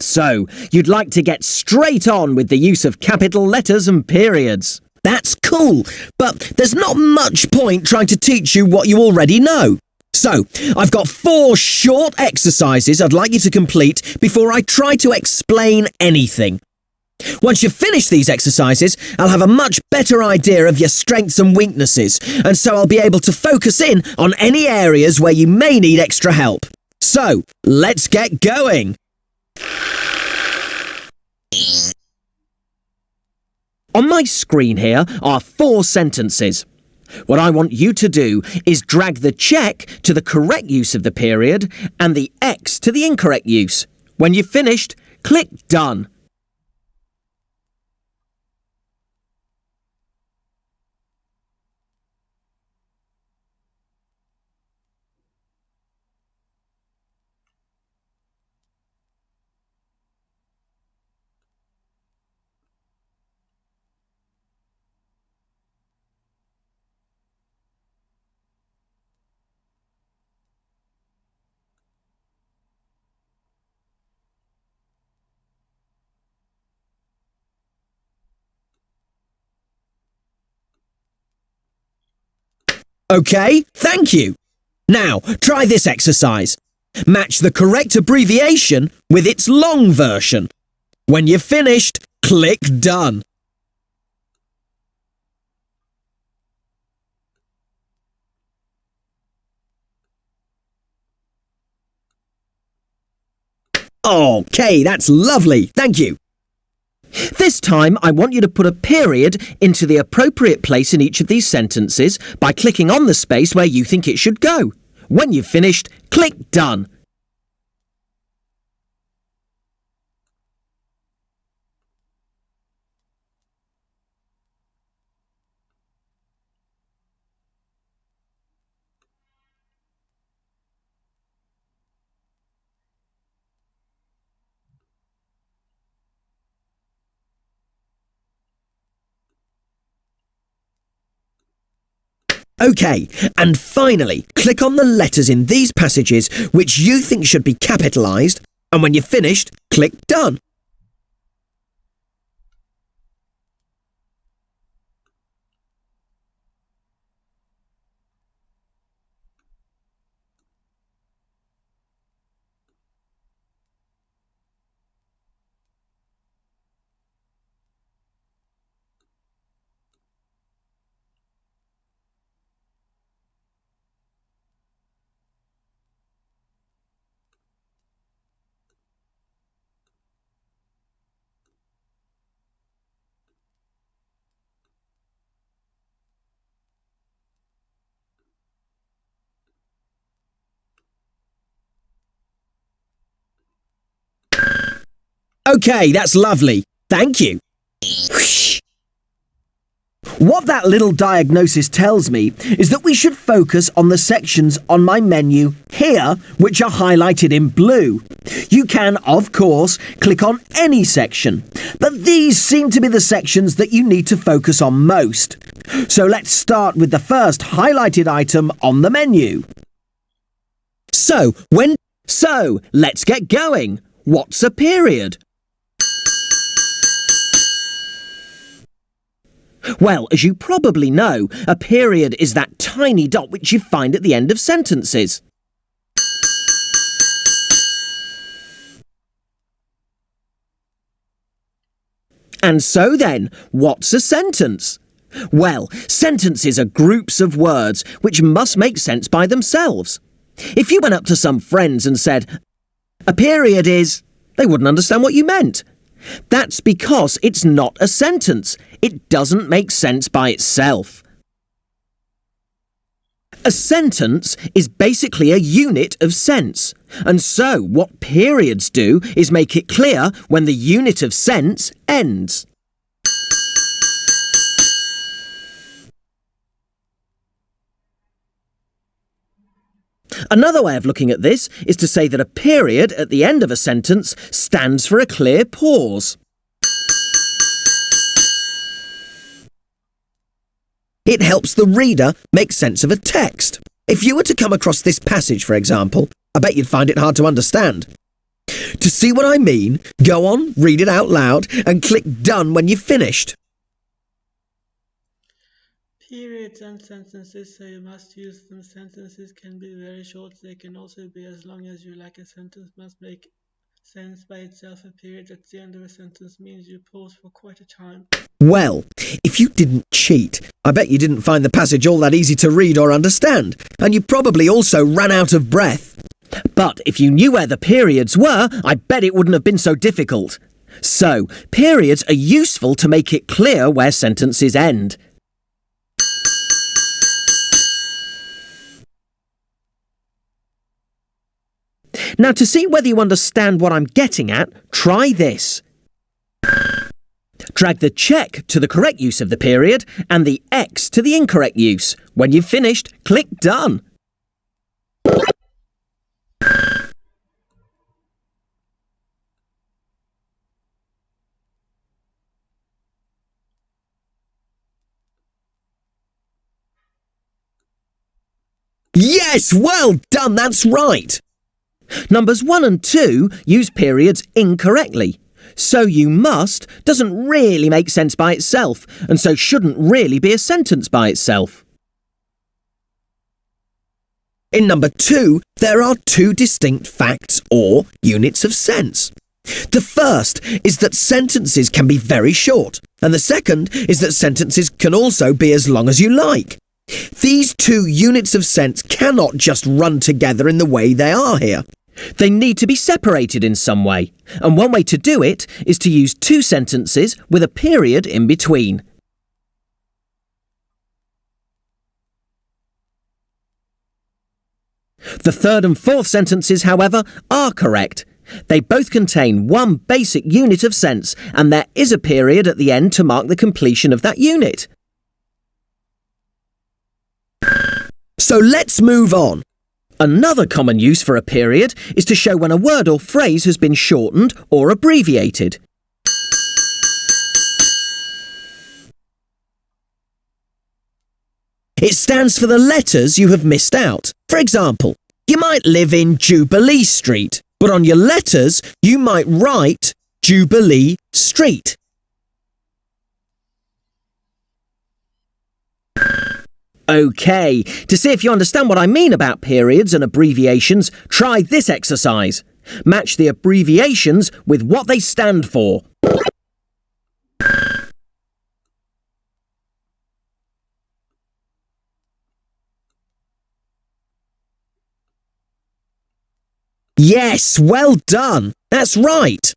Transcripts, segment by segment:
So, you'd like to get straight on with the use of capital letters and periods. That's cool, but there's not much point trying to teach you what you already know. So, I've got 4 short exercises I'd like you to complete before I try to explain anything. Once you've finished these exercises, I'll have a much better idea of your strengths and weaknesses, and so I'll be able to focus in on any areas where you may need extra help. So, let's get going! On my screen here are 4 sentences. What I want you to do is drag the check to the correct use of the period and the X to the incorrect use. When you've finished, click Done. OK, thank you. Now, try this exercise. Match the correct abbreviation with its long version. When you've finished, click Done. OK, that's lovely. Thank you. This time, I want you to put a period into the appropriate place in each of these sentences by clicking on the space where you think it should go. When you've finished, click Done. OK, and finally, click on the letters in these passages which you think should be capitalised, and when you're finished, click Done. OK, that's lovely. Thank you. What that little diagnosis tells me is that we should focus on the sections on my menu here, which are highlighted in blue. You can, of course, click on any section, but these seem to be the sections that you need to focus on most. So let's start with the first highlighted item on the menu. So, let's get going. What's a period? Well, as you probably know, a period is that tiny dot which you find at the end of sentences. And so then, what's a sentence? Well, sentences are groups of words which must make sense by themselves. If you went up to some friends and said, "A period is," they wouldn't understand what you meant. That's because it's not a sentence. It doesn't make sense by itself. A sentence is basically a unit of sense, and so what periods do is make it clear when the unit of sense ends. Another way of looking at this is to say that a period at the end of a sentence stands for a clear pause. It helps the reader make sense of a text. If you were to come across this passage, for example, I bet you'd find it hard to understand. To see what I mean, go on, read it out loud, and click Done when you've finished. Periods and sentences, so you must use them. Sentences can be very short, they can also be as long as you like. A sentence must make sense by itself. A period at the end of a sentence means you pause for quite a time. Well, if you didn't cheat, I bet you didn't find the passage all that easy to read or understand, and you probably also ran out of breath. But if you knew where the periods were, I bet it wouldn't have been so difficult. So, periods are useful to make it clear where sentences end. Now, to see whether you understand what I'm getting at, try this. Drag the check to the correct use of the period and the X to the incorrect use. When you've finished, click Done. Yes, well done, that's right. Numbers 1 and 2 use periods incorrectly. So you must doesn't really make sense by itself, and so shouldn't really be a sentence by itself. In number 2, there are two distinct facts or units of sense. The first is that sentences can be very short, and the second is that sentences can also be as long as you like. These two units of sense cannot just run together in the way they are here. They need to be separated in some way, and one way to do it is to use two sentences with a period in between. The third and fourth sentences, however, are correct. They both contain one basic unit of sense, and there is a period at the end to mark the completion of that unit. So let's move on. Another common use for a period is to show when a word or phrase has been shortened or abbreviated. It stands for the letters you have missed out. For example, you might live in Jubilee Street, but on your letters you might write Jubilee Street. OK, to see if you understand what I mean about periods and abbreviations, try this exercise. Match the abbreviations with what they stand for. Yes, well done. That's right.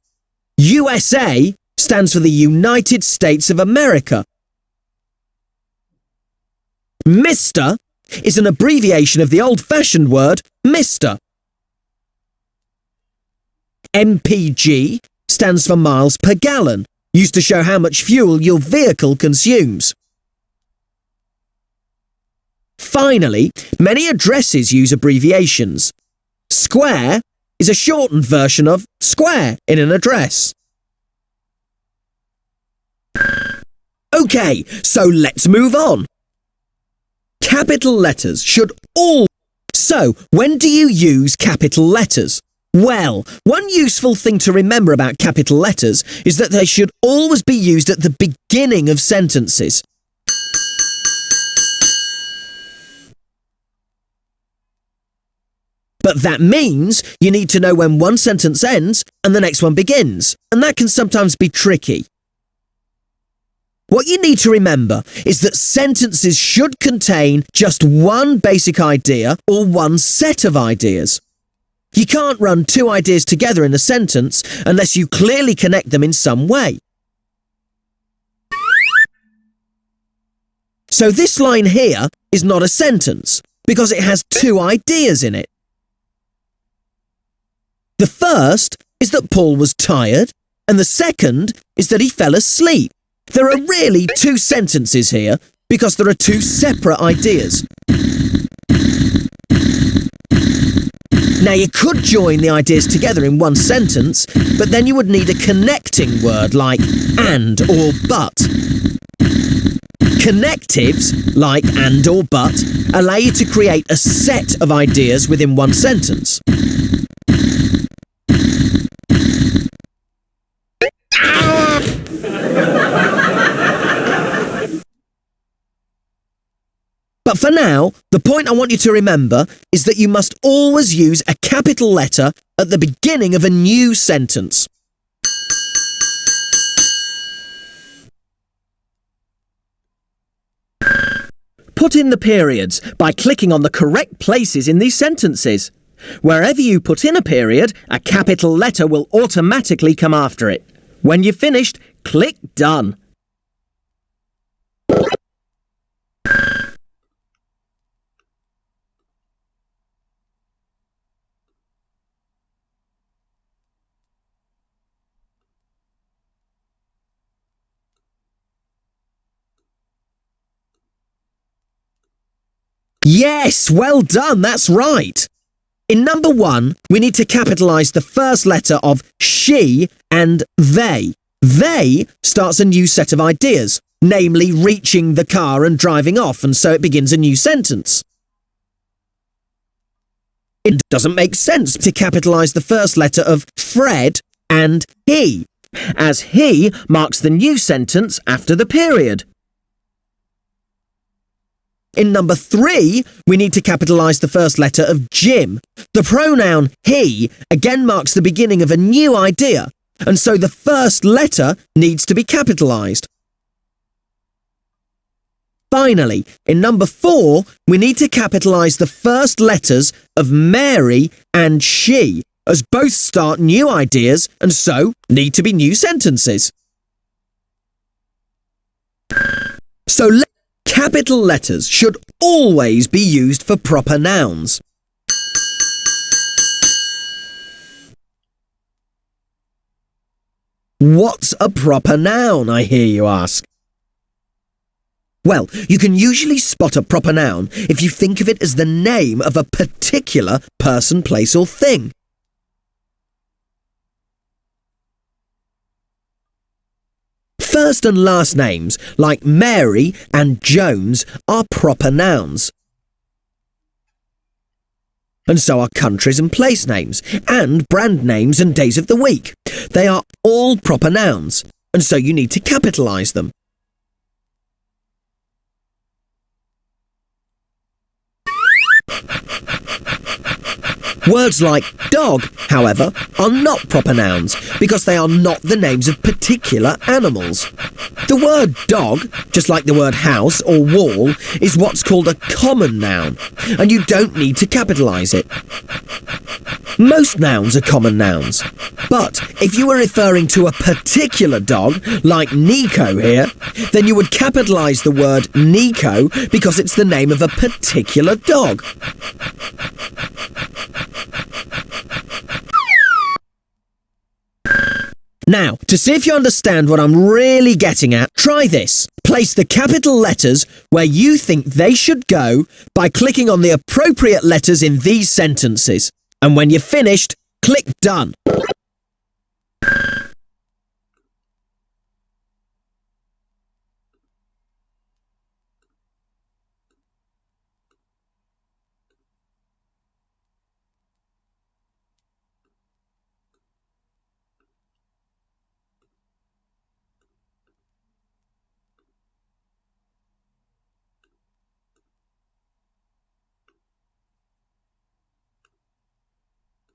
USA stands for the United States of America. Mr. is an abbreviation of the old-fashioned word Mr. MPG stands for miles per gallon, used to show how much fuel your vehicle consumes. Finally, many addresses use abbreviations. Square is a shortened version of square in an address. OK, so let's move on. Capital letters should all... So, when do you use capital letters? Well, one useful thing to remember about capital letters is that they should always be used at the beginning of sentences. But that means you need to know when one sentence ends and the next one begins, and that can sometimes be tricky. What you need to remember is that sentences should contain just one basic idea or one set of ideas. You can't run two ideas together in a sentence unless you clearly connect them in some way. So this line here is not a sentence because it has two ideas in it. The first is that Paul was tired, and the second is that he fell asleep. There are really two sentences here because there are two separate ideas. Now you could join the ideas together in one sentence, but then you would need a connecting word like and or but. Connectives, like and or but, allow you to create a set of ideas within one sentence. But for now, the point I want you to remember is that you must always use a capital letter at the beginning of a new sentence. Put in the periods by clicking on the correct places in these sentences. Wherever you put in a period, a capital letter will automatically come after it. When you've finished, click Done. Yes, well done, that's right. In number 1, we need to capitalise the first letter of she and they. They starts a new set of ideas, namely reaching the car and driving off, and so it begins a new sentence. It doesn't make sense to capitalise the first letter of Fred and he, as he marks the new sentence after the period. In number 3, we need to capitalise the first letter of Jim. The pronoun he again marks the beginning of a new idea, and so the first letter needs to be capitalised. Finally, in number 4, we need to capitalise the first letters of Mary and she, as both start new ideas and so need to be new sentences. So capital letters should always be used for proper nouns. What's a proper noun, I hear you ask? Well, you can usually spot a proper noun if you think of it as the name of a particular person, place or thing. First and last names, like Mary and Jones, are proper nouns. And so are countries and place names, and brand names and days of the week. They are all proper nouns, and so you need to capitalise them. Words like dog, however, are not proper nouns because they are not the names of particular animals. The word dog, just like the word house or wall, is what's called a common noun, and you don't need to capitalise it. Most nouns are common nouns, but if you were referring to a particular dog, like Nico here, then you would capitalise the word Nico because it's the name of a particular dog. Now, to see if you understand what I'm really getting at, try this. Place the capital letters where you think they should go by clicking on the appropriate letters in these sentences. And when you're finished, click Done.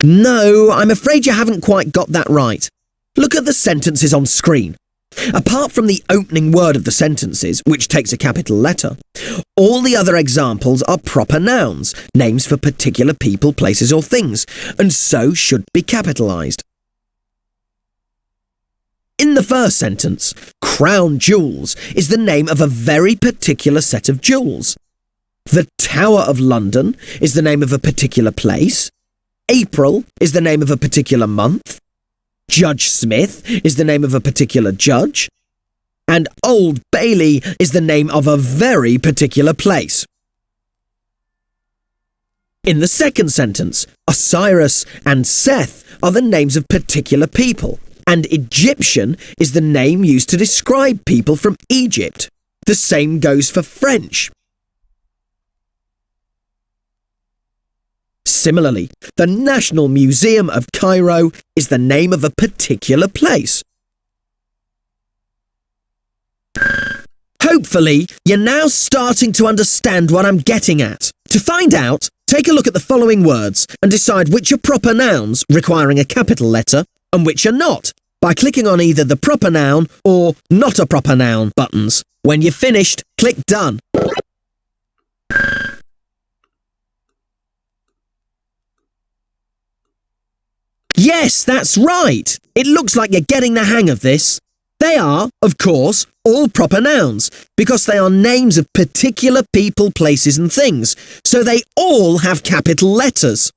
No, I'm afraid you haven't quite got that right. Look at the sentences on screen. Apart from the opening word of the sentences, which takes a capital letter, all the other examples are proper nouns, names for particular people, places or things, and so should be capitalised. In the first sentence, Crown Jewels is the name of a very particular set of jewels. The Tower of London is the name of a particular place. April is the name of a particular month. Judge Smith is the name of a particular judge. And Old Bailey is the name of a very particular place. In the second sentence, Osiris and Seth are the names of particular people, and Egyptian is the name used to describe people from Egypt. The same goes for French. Similarly, the National Museum of Cairo is the name of a particular place. Hopefully, you're now starting to understand what I'm getting at. To find out, take a look at the following words and decide which are proper nouns requiring a capital letter and which are not, by clicking on either the proper noun or not a proper noun buttons. When you're finished, click Done. Yes, that's right. It looks like you're getting the hang of this. They are, of course, all proper nouns because they are names of particular people, places and things, so they all have capital letters.